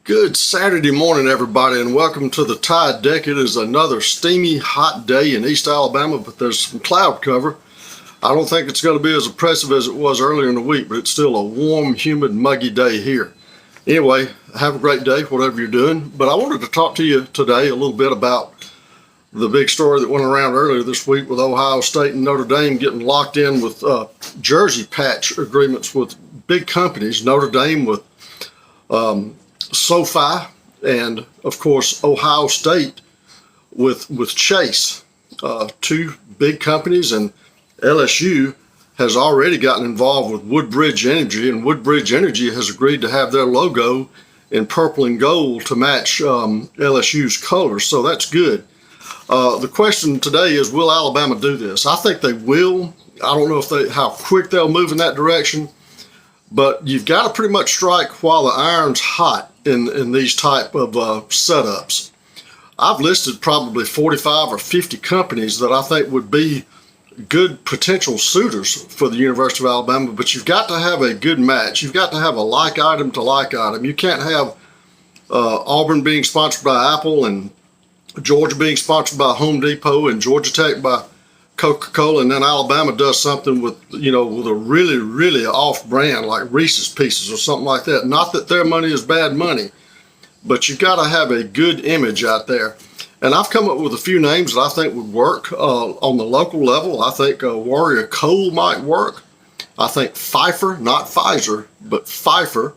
Good Saturday morning, everybody, and welcome to the Tide Deck. It is another steamy, hot day in East Alabama, but there's some cloud cover. I don't think it's going to be as oppressive as it was earlier in the week, but it's still a warm, humid, muggy day here. Anyway, have a great day, whatever you're doing. But I wanted to talk to you today a little bit about the big story that went around earlier this week with Ohio State and Notre Dame getting locked in with jersey patch agreements with big companies. Notre Dame with SoFi, and of course Ohio State with Chase, two big companies, and LSU has already gotten involved with Woodbridge Energy, and Woodbridge Energy has agreed to have their logo in purple and gold to match LSU's colors, so that's good. The question today is, will Alabama do this? I think they will. I don't know how quick they'll move in that direction, but you've got to pretty much strike while the iron's hot in these type of setups. I've listed probably 45 or 50 companies that I think would be good potential suitors for the University of Alabama, but you've got to have a good match. You've got to have a like item to like item. You can't have Auburn being sponsored by Apple and Georgia being sponsored by Home Depot and Georgia Tech by Coca-Cola, and then Alabama does something with a really, really off brand like Reese's Pieces or something like that. Not that their money is bad money, but you've got to have a good image out there. And I've come up with a few names that I think would work on the local level. I think Warrior Coal might work. I think Pfeiffer, not Pfizer, but Pfeiffer,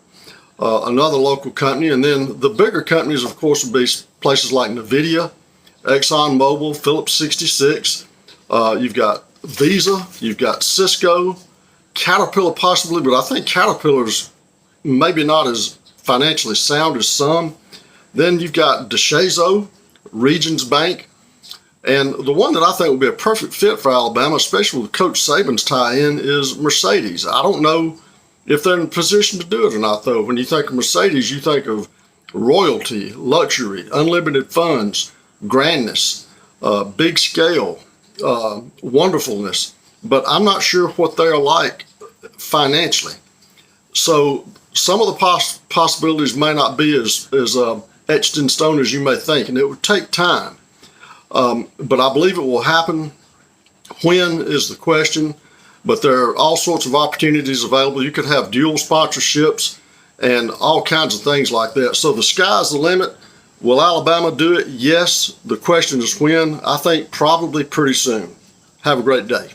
another local company. And then the bigger companies, of course, would be places like NVIDIA, ExxonMobil, Phillips 66. You've got Visa, you've got Cisco, Caterpillar possibly, but I think Caterpillar's maybe not as financially sound as some. Then you've got DeShazo, Regions Bank, and the one that I think would be a perfect fit for Alabama, especially with Coach Saban's tie-in, is Mercedes. I don't know if they're in a position to do it or not, though. When you think of Mercedes, you think of royalty, luxury, unlimited funds, grandness, big scale, wonderfulness, but I'm not sure what they're like financially. So some of the possibilities may not be as etched in stone as you may think, and it would take time. But I believe it will happen. When is the question, but there are all sorts of opportunities available. You could have dual sponsorships and all kinds of things like that. So the sky's the limit. Will Alabama do it? Yes. The question is when. I think probably pretty soon. Have a great day.